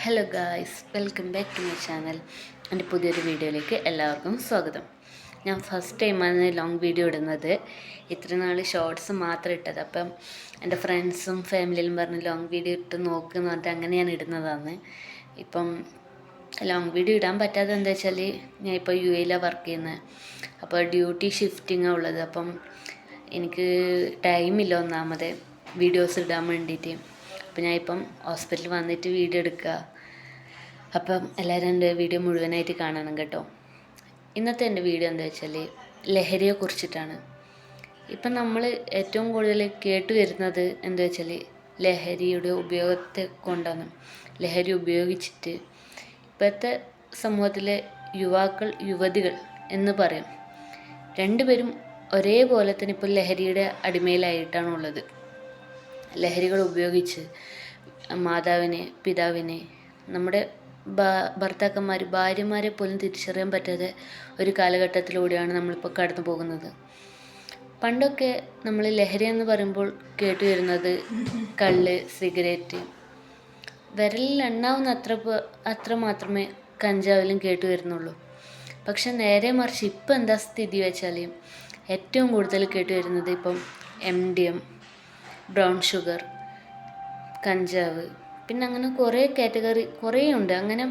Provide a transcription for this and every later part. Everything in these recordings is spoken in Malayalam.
Hello guys, welcome back to my channel. എൻ്റെ പുതിയൊരു വീഡിയോയിലേക്ക് എല്ലാവർക്കും സ്വാഗതം. ഞാൻ ഫസ്റ്റ് ടൈമാണ് ലോങ് വീഡിയോ ഇടുന്നത്. ഇത്ര നാൾ ഷോർട്സ് മാത്രം ഇട്ടത്. അപ്പം എൻ്റെ ഫ്രണ്ട്സും ഫാമിലിയിലും പറഞ്ഞ് ലോങ് വീഡിയോ ഇട്ട് നോക്കുമെന്ന് പറഞ്ഞിട്ട് അങ്ങനെയാണ് ഇടുന്നതാണ്. ഇപ്പം ലോങ് വീഡിയോ ഇടാൻ പറ്റാതെ എന്താ വെച്ചാൽ ഞാൻ ഇപ്പോൾ UAE വർക്ക് ചെയ്യുന്നത്. അപ്പോൾ ഡ്യൂട്ടി ഷിഫ്റ്റിങ്ങാണ് ഉള്ളത്. അപ്പം എനിക്ക് ടൈമില്ല ഒന്നാമത് വീഡിയോസ് ഇടാൻ വേണ്ടിയിട്ട്. അപ്പോൾ ഞാൻ ഇപ്പം ഹോസ്പിറ്റലിൽ വന്നിട്ട് വീഡിയോ എടുക്കുക. അപ്പം എല്ലാവരും എൻ്റെ വീഡിയോ മുഴുവനായിട്ട് കാണണം കേട്ടോ. ഇന്നത്തെ എൻ്റെ വീഡിയോ എന്താ വെച്ചാൽ ലഹരിയെ കുറിച്ചിട്ടാണ്. ഇപ്പം നമ്മൾ ഏറ്റവും കൂടുതൽ കേട്ട് വരുന്നത് എന്താ വെച്ചാൽ ലഹരിയുടെ ഉപയോഗത്തെ കൊണ്ടാണ്. ലഹരി ഉപയോഗിച്ചിട്ട് ഇപ്പോഴത്തെ സമൂഹത്തിലെ യുവാക്കൾ യുവതികൾ എന്ന് പറയും, രണ്ടുപേരും ഒരേപോലെ തന്നെ ഇപ്പോൾ ലഹരിയുടെ അടിമയിലായിട്ടാണുള്ളത്. ലഹരികൾ ഉപയോഗിച്ച് മാതാവിനെ, പിതാവിനെ, നമ്മുടെ ഭർത്താക്കന്മാർ, ഭാര്യമാരെ പോലും തിരിച്ചറിയാൻ പറ്റാതെ ഒരു കാലഘട്ടത്തിലൂടെയാണ് നമ്മളിപ്പോൾ കടന്നു പോകുന്നത്. പണ്ടൊക്കെ നമ്മൾ ലഹരി എന്ന് പറയുമ്പോൾ കേട്ടു വരുന്നത് കള്ള്, സിഗരറ്റ്, വിരലിൽ എണ്ണാവുന്ന അത്ര മാത്രമേ കഞ്ചാവിലും കേട്ടു വരുന്നുള്ളൂ. പക്ഷെ നേരെ മറിച്ച് ഇപ്പം എന്താ സ്ഥിതി വെച്ചാൽ ഏറ്റവും കൂടുതൽ കേട്ടു വരുന്നത് ഇപ്പം MDM, ബ്രൗൺ ഷുഗർ, കഞ്ചാവ്, പിന്നെ അങ്ങനെ കുറേ കാറ്റഗറി കുറേ ഉണ്ട്. അങ്ങനെ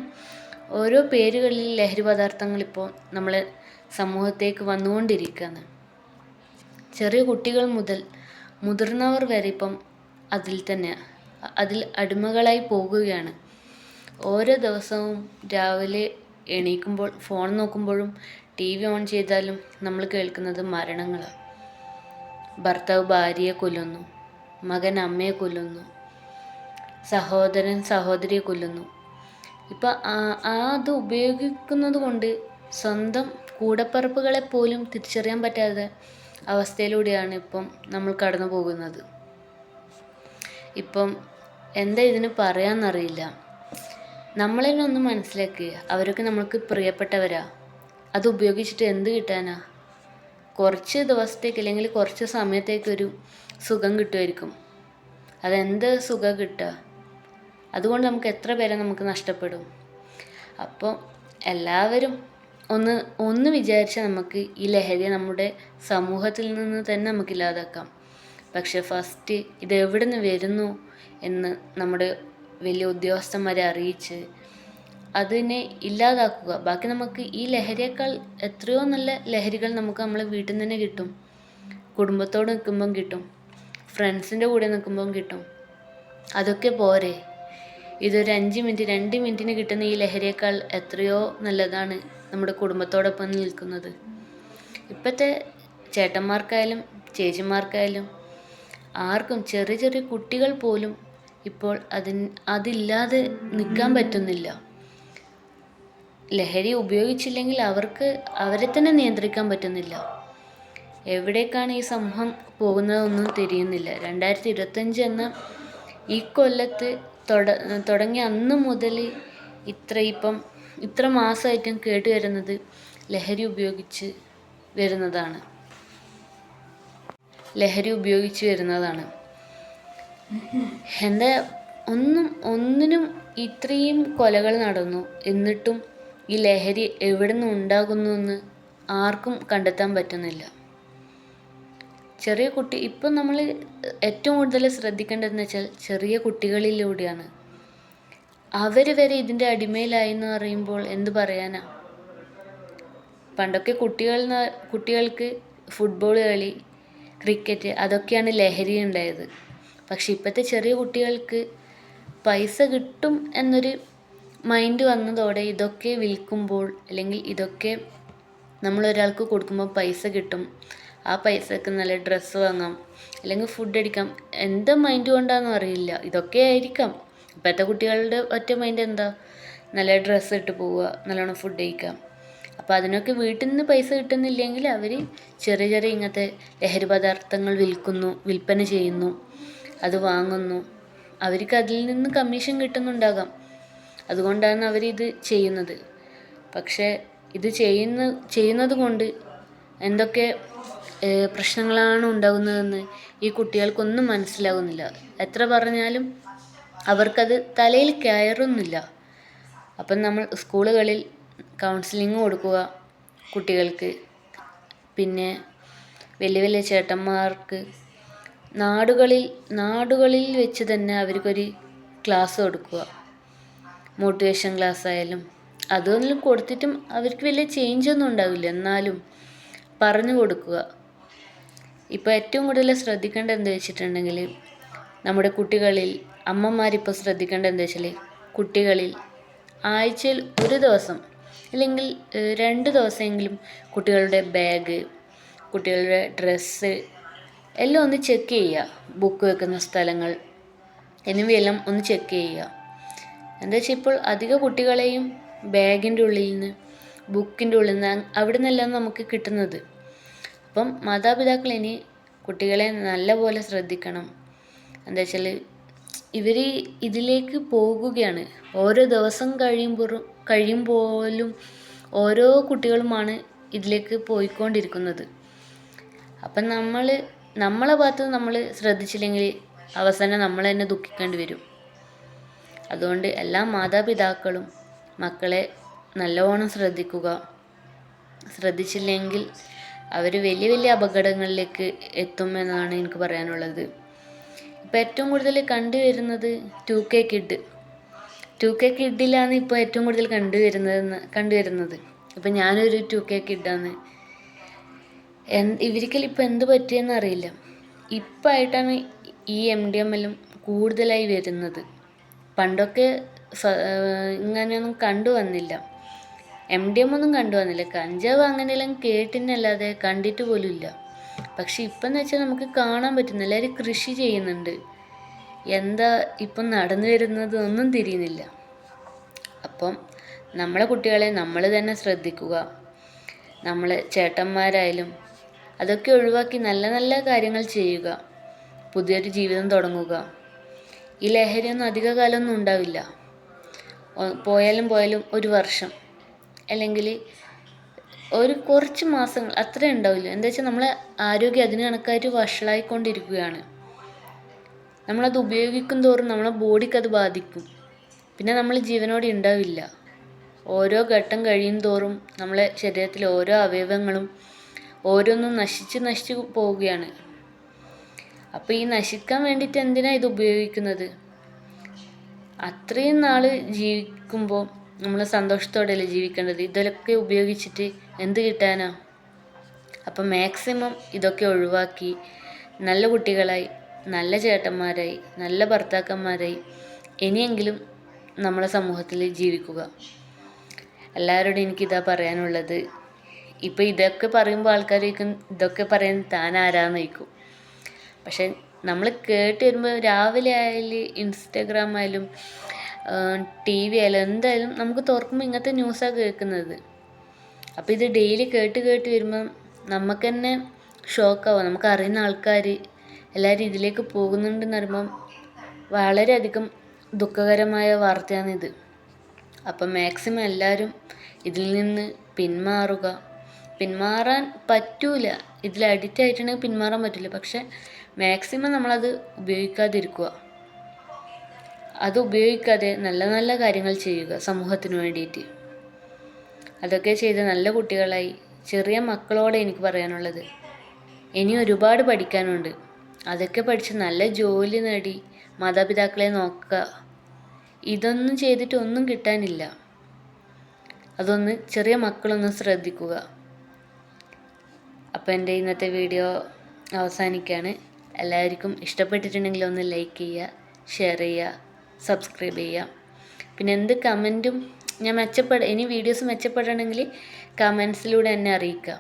ഓരോ പേരുകളിൽ ലഹരി പദാർത്ഥങ്ങളിപ്പോൾ നമ്മളെ സമൂഹത്തേക്ക് വന്നുകൊണ്ടിരിക്കുകയാണ്. ചെറിയ കുട്ടികൾ മുതൽ മുതിർന്നവർ വരെ ഇപ്പം അതിൽ അടിമകളായി പോകുകയാണ്. ഓരോ ദിവസവും രാവിലെ എണീക്കുമ്പോൾ ഫോൺ നോക്കുമ്പോഴും TV ഓൺ ചെയ്താലും നമ്മൾ കേൾക്കുന്നത് മരണങ്ങളാണ്. ഭർത്താവ് ഭാര്യയെ കൊല്ലുന്നു, മകൻ അമ്മയെ കൊല്ലുന്നു, സഹോദരൻ സഹോദരിയെ കൊല്ലുന്നു. ഇപ്പം അത് ഉപയോഗിക്കുന്നത് കൊണ്ട് സ്വന്തം കൂടപ്പിറപ്പുകളെ പോലും തിരിച്ചറിയാൻ പറ്റാത്ത അവസ്ഥയിലൂടെയാണ് ഇപ്പം നമ്മൾ കടന്നു പോകുന്നത്. ഇപ്പം എന്താ ഇതിന് പറയാമെന്നറിയില്ല. നമ്മളെന്നെ ഒന്ന് മനസ്സിലാക്കുക, അവരൊക്കെ നമ്മൾക്ക് പ്രിയപ്പെട്ടവരാ. അത് ഉപയോഗിച്ചിട്ട് എന്ത് കിട്ടാനാ? കുറച്ച് ദിവസത്തേക്ക് അല്ലെങ്കിൽ കുറച്ച് സമയത്തേക്കൊരു സുഖം കിട്ടുമായിരിക്കും. അതെന്ത് സുഖം കിട്ടുക? അതുകൊണ്ട് നമുക്ക് എത്ര പേരെ നമുക്ക് നഷ്ടപ്പെടും. അപ്പോൾ എല്ലാവരും ഒന്ന് വിചാരിച്ചാൽ നമുക്ക് ഈ ലഹരിയെ നമ്മുടെ സമൂഹത്തിൽ നിന്ന് തന്നെ നമുക്ക് ഇല്ലാതാക്കാം. പക്ഷെ ഫസ്റ്റ് ഇത് എവിടെ നിന്ന് വരുന്നു എന്ന് നമ്മുടെ വലിയ ഉദ്യോഗസ്ഥന്മാരെ അറിയിച്ച് അതിനെ ഇല്ലാതാക്കുക. ബാക്കി നമുക്ക് ഈ ലഹരിയേക്കാൾ എത്രയോ നല്ല ലഹരികൾ നമുക്ക് നമ്മളെ വീട്ടിൽ നിന്ന് തന്നെ കിട്ടും. കുടുംബത്തോട് നിൽക്കുമ്പം കിട്ടും, ഫ്രണ്ട്സിൻ്റെ കൂടെ നിൽക്കുമ്പം കിട്ടും. അതൊക്കെ പോരെ? ഇതൊരു 5 മിനിറ്റ് 2 മിനിറ്റിന് കിട്ടുന്ന ഈ ലഹരിയേക്കാൾ എത്രയോ നല്ലതാണ് നമ്മുടെ കുടുംബത്തോടൊപ്പം നിൽക്കുന്നത്. ഇപ്പോഴത്തെ ചേട്ടന്മാർക്കായാലും ചേച്ചിമാർക്കായാലും ആർക്കും, ചെറിയ ചെറിയ കുട്ടികൾ പോലും ഇപ്പോൾ അതില്ലാതെ നിൽക്കാൻ പറ്റുന്നില്ല. ലഹരി ഉപയോഗിച്ചില്ലെങ്കിൽ അവരെ തന്നെ നിയന്ത്രിക്കാൻ പറ്റുന്നില്ല. എവിടേക്കാണ് ഈ സമൂഹം പോകുന്നതൊന്നും തിരിയുന്നില്ല. 2025 എന്ന ഈ കൊല്ലത്ത് തുടങ്ങിയ അന്ന് മുതൽ ഇത്ര മാസമായിട്ടും കേട്ട് വരുന്നത് ലഹരി ഉപയോഗിച്ച് വരുന്നതാണ്. എന്താ ഒന്നിനും ഇത്രയും കൊലകൾ നടന്നു, എന്നിട്ടും ഈ ലഹരി എവിടെ നിന്ന് ഉണ്ടാകുന്നു എന്ന് ആർക്കും കണ്ടെത്താൻ പറ്റുന്നില്ല. ചെറിയ കുട്ടി ഇപ്പം നമ്മൾ ഏറ്റവും കൂടുതൽ ശ്രദ്ധിക്കേണ്ടതെന്ന് വെച്ചാൽ ചെറിയ കുട്ടികളിലൂടെയാണ്. അവർ വരെ ഇതിൻ്റെ അടിമയിലായി എന്ന് പറയുമ്പോൾ എന്ത് പറയാനാ? പണ്ടൊക്കെ കുട്ടികൾക്ക് ഫുട്ബോൾ കളി, ക്രിക്കറ്റ്, അതൊക്കെയാണ് ലഹരി ഉണ്ടായത്. പക്ഷെ ഇപ്പോഴത്തെ ചെറിയ കുട്ടികൾക്ക് പൈസ കിട്ടും എന്നൊരു മൈൻഡ് വന്നതോടെ ഇതൊക്കെ വിൽക്കുമ്പോൾ, അല്ലെങ്കിൽ ഇതൊക്കെ നമ്മളൊരാൾക്ക് കൊടുക്കുമ്പോൾ പൈസ കിട്ടും, ആ പൈസക്ക് നല്ല ഡ്രസ്സ് വാങ്ങാം, അല്ലെങ്കിൽ ഫുഡ് അടിക്കാം, എന്താ മൈൻഡ് കൊണ്ടാണെന്ന് അറിയില്ല. ഇതൊക്കെ ആയിരിക്കാം ഇപ്പോഴത്തെ കുട്ടികളുടെ ഒറ്റ മൈൻഡ്. എന്താ? നല്ല ഡ്രസ്സ് ഇട്ട് പോവുക, നല്ലോണം ഫുഡ് കഴിക്കാം. അപ്പോൾ അതിനൊക്കെ വീട്ടിൽ നിന്ന് പൈസ കിട്ടുന്നില്ലെങ്കിൽ അവർ ചെറിയ ചെറിയ ഇങ്ങനത്തെ ലഹരി പദാർത്ഥങ്ങൾ വിൽപ്പന ചെയ്യുന്നു, അത് വാങ്ങുന്നു. അവർക്ക് അതിൽ നിന്ന് കമ്മീഷൻ കിട്ടുന്നുണ്ടാകാം, അതുകൊണ്ടാണ് അവരിത് ചെയ്യുന്നത്. പക്ഷേ ഇത് ചെയ്യുന്നത് കൊണ്ട് എന്തൊക്കെ പ്രശ്നങ്ങളാണ് ഉണ്ടാകുന്നതെന്ന് ഈ കുട്ടികൾക്കൊന്നും മനസ്സിലാകുന്നില്ല. എത്ര പറഞ്ഞാലും അവർക്കത് തലയിൽ കയറുന്നില്ല. അപ്പം നമ്മൾ സ്കൂളുകളിൽ കൗൺസിലിംഗ് കൊടുക്കുക കുട്ടികൾക്ക്. പിന്നെ വലിയ വലിയ ചേട്ടന്മാർക്ക് നാടുകളിൽ വെച്ച് തന്നെ അവർക്കൊരു ക്ലാസ് കൊടുക്കുക. മോട്ടിവേഷൻ ക്ലാസ് ആയാലും അതൊന്നും കൊടുത്തിട്ടും അവർക്ക് വലിയ ചേഞ്ചൊന്നും ഉണ്ടാവില്ല, എന്നാലും പറഞ്ഞു കൊടുക്കുക. ഇപ്പോൾ ഏറ്റവും കൂടുതൽ ശ്രദ്ധിക്കേണ്ടത് എന്താ വെച്ചിട്ടുണ്ടെങ്കിൽ നമ്മുടെ കുട്ടികളിൽ അമ്മമാരിപ്പോൾ ശ്രദ്ധിക്കേണ്ടത് എന്താ വെച്ചാൽ കുട്ടികളിൽ ആഴ്ചയിൽ ഒരു ദിവസം അല്ലെങ്കിൽ 2 ദിവസമെങ്കിലും കുട്ടികളുടെ ബാഗ്, കുട്ടികളുടെ ഡ്രസ്സ് എല്ലാം ഒന്ന് ചെക്ക് ചെയ്യുക. ബുക്ക് വെക്കുന്ന സ്ഥലങ്ങൾ എന്നിവയെല്ലാം ഒന്ന് ചെക്ക് ചെയ്യുക. എന്താ വെച്ചാൽ ഇപ്പോൾ അധിക കുട്ടികളെയും ബാഗിൻ്റെ ഉള്ളിൽ നിന്ന്, ബുക്കിൻ്റെ ഉള്ളിൽ നിന്ന് അവിടെ നിന്നെല്ലാം നമുക്ക് കിട്ടുന്നത്. അപ്പം മാതാപിതാക്കൾ ഇനി കുട്ടികളെ നല്ലപോലെ ശ്രദ്ധിക്കണം. എന്താ വെച്ചാൽ ഇവർ ഇതിലേക്ക് പോകുകയാണ്. ഓരോ ദിവസം കഴിയുമ്പോഴും ഓരോ കുട്ടികളുമാണ് ഇതിലേക്ക് പോയിക്കൊണ്ടിരിക്കുന്നത്. അപ്പം നമ്മളെ ഭാഗത്ത് നമ്മൾ ശ്രദ്ധിച്ചില്ലെങ്കിൽ അവസാനം നമ്മൾ തന്നെ ദുഃഖിക്കേണ്ടി വരും. അതുകൊണ്ട് എല്ലാ മാതാപിതാക്കളും മക്കളെ നല്ലവണ്ണം ശ്രദ്ധിക്കുക. ശ്രദ്ധിച്ചില്ലെങ്കിൽ അവർ വലിയ വലിയ അപകടങ്ങളിലേക്ക് എത്തുമെന്നാണ് എനിക്ക് പറയാനുള്ളത്. ഇപ്പോൾ ഏറ്റവും കൂടുതൽ കണ്ടുവരുന്നത് 2K കിഡ്. 2K കിഡിലാണ് ഇപ്പോൾ ഏറ്റവും കൂടുതൽ കണ്ടുവരുന്നത്. ഇപ്പം ഞാനൊരു 2K കിഡാണ്. ഇവർക്കിപ്പോൾ എന്ത് പറ്റിയെന്ന് അറിയില്ല. ഇപ്പം ആയിട്ടാണ് ഈ MDMA കൂടുതലായി വരുന്നത്. പണ്ടൊക്കെ ഇങ്ങനെയൊന്നും കണ്ടുവന്നില്ല. MDMA ഒന്നും കണ്ടുവന്നില്ല. കഞ്ചാവ് അങ്ങനെയെല്ലാം കേട്ടിനല്ലാതെ കണ്ടിട്ട് പോലും ഇല്ല. പക്ഷെ ഇപ്പം എന്ന് വെച്ചാൽ നമുക്ക് കാണാൻ പറ്റുന്നില്ല. എല്ലാവരും കൃഷി ചെയ്യുന്നുണ്ട്. എന്താ ഇപ്പം നടന്നു വരുന്നത് ഒന്നും തിരിയുന്നില്ല. അപ്പം നമ്മളെ കുട്ടികളെ നമ്മൾ തന്നെ ശ്രദ്ധിക്കുക. നമ്മളെ ചേട്ടന്മാരായാലും അതൊക്കെ ഒഴിവാക്കി നല്ല നല്ല കാര്യങ്ങൾ ചെയ്യുക. പുതിയൊരു ജീവിതം തുടങ്ങുക. ഈ ലഹരിയൊന്നും അധിക കാലമൊന്നും ഉണ്ടാവില്ല. പോയാലും ഒരു വർഷം അല്ലെങ്കിൽ ഒരു കുറച്ച് മാസങ്ങൾ അത്രേ ഉണ്ടാവില്ല. എന്താ വെച്ചാൽ നമ്മളെ ആരോഗ്യം അതിന് കണക്കായിട്ട് വഷളായിക്കൊണ്ടിരിക്കുകയാണ്. നമ്മളത് ഉപയോഗിക്കും തോറും നമ്മളെ ബോഡിക്ക് അത് ബാധിക്കും. പിന്നെ നമ്മൾ ജീവനോടെ ഉണ്ടാവില്ല. ഓരോ ഘട്ടം കഴിയും തോറും നമ്മളെ ശരീരത്തിലെ ഓരോ അവയവങ്ങളും ഓരോന്നും നശിച്ച് പോവുകയാണ്. അപ്പോൾ ഈ നശിക്കാൻ വേണ്ടിയിട്ട് എന്തിനാണ് ഇത് ഉപയോഗിക്കുന്നത്? അത്രയും നാൾ ജീവിക്കുമ്പോൾ നമ്മൾ സന്തോഷത്തോടെയല്ലേ ജീവിക്കേണ്ടത്. ഇതൊക്കെ ഉപയോഗിച്ചിട്ട് എന്ത് കിട്ടാനാ? അപ്പം മാക്സിമം ഇതൊക്കെ ഒഴിവാക്കി നല്ല കുട്ടികളായി, നല്ല ചേട്ടന്മാരായി, നല്ല ഭർത്താക്കന്മാരായി ഇനിയെങ്കിലും നമ്മളെ സമൂഹത്തിൽ ജീവിക്കുക. എല്ലാവരോടും എനിക്കിതാ പറയാനുള്ളത്. ഇപ്പോൾ ഇതൊക്കെ പറയുമ്പോൾ ആൾക്കാർ ചോദിക്കും, ഇതൊക്കെ പറയാൻ താൻ ആരാന്ന് ചോദിക്കും. പക്ഷെ നമ്മൾ കേട്ട് വരുമ്പോൾ രാവിലെ ആയാലും ഇൻസ്റ്റഗ്രാം ആയാലും TV ആയാലും എന്തായാലും നമുക്ക് തുറക്കുമ്പോൾ ഇങ്ങനത്തെ ന്യൂസാണ് കേൾക്കുന്നത്. അപ്പോൾ ഇത് ഡെയിലി കേട്ട് വരുമ്പം നമുക്ക് തന്നെ ഷോക്കാവും. നമുക്ക് അറിയുന്ന ആൾക്കാർ എല്ലാവരും ഇതിലേക്ക് പോകുന്നുണ്ടെന്ന് പറയുമ്പം വളരെയധികം ദുഃഖകരമായ വാർത്തയാണിത്. അപ്പം മാക്സിമം എല്ലാവരും ഇതിൽ നിന്ന് പിന്മാറാൻ പറ്റൂല. ഇതിൽ അഡിക്റ്റ് ആയിട്ടുണ്ടെങ്കിൽ പിന്മാറാൻ പറ്റില്ല. പക്ഷെ മാക്സിമം നമ്മളത് ഉപയോഗിക്കാതിരിക്കുക. അത് ഉപയോഗിക്കാതെ നല്ല നല്ല കാര്യങ്ങൾ ചെയ്യുക സമൂഹത്തിന് വേണ്ടിയിട്ട്. അതൊക്കെ ചെയ്ത് നല്ല കുട്ടികളായി ചെറിയ മക്കളോടെ എനിക്ക് പറയാനുള്ളത്. ഇനി ഒരുപാട് പഠിക്കാനുണ്ട്. അതൊക്കെ പഠിച്ച് നല്ല ജോലി നേടി മാതാപിതാക്കളെ നോക്കുക. ഇതൊന്നും ചെയ്തിട്ട് ഒന്നും കിട്ടാനില്ല. അതൊന്ന് ചെറിയ മക്കളൊന്ന് ശ്രദ്ധിക്കുക. അപ്പോൾ എൻ്റെ ഇന്നത്തെ വീഡിയോ അവസാനിക്കുകയാണ്. എല്ലാവർക്കും ഇഷ്ടപ്പെട്ടിട്ടുണ്ടെങ്കിൽ ഒന്ന് ലൈക്ക് ചെയ്യുക, ഷെയർ ചെയ്യുക, സബ്സ്ക്രൈബ് ചെയ്യുക. പിന്നെ എന്ത് കമൻറ്റും ഇനി വീഡിയോസ് മെച്ചപ്പെടണമെങ്കിൽ കമൻസിലൂടെ എന്നെ അറിയിക്കുക.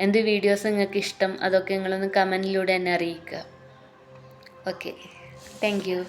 എന്ത് വീഡിയോസ് നിങ്ങൾക്ക് ഇഷ്ടം അതൊക്കെ നിങ്ങളൊന്ന് കമൻറ്റിലൂടെ എന്നെ അറിയിക്കുക. Okay, thank you.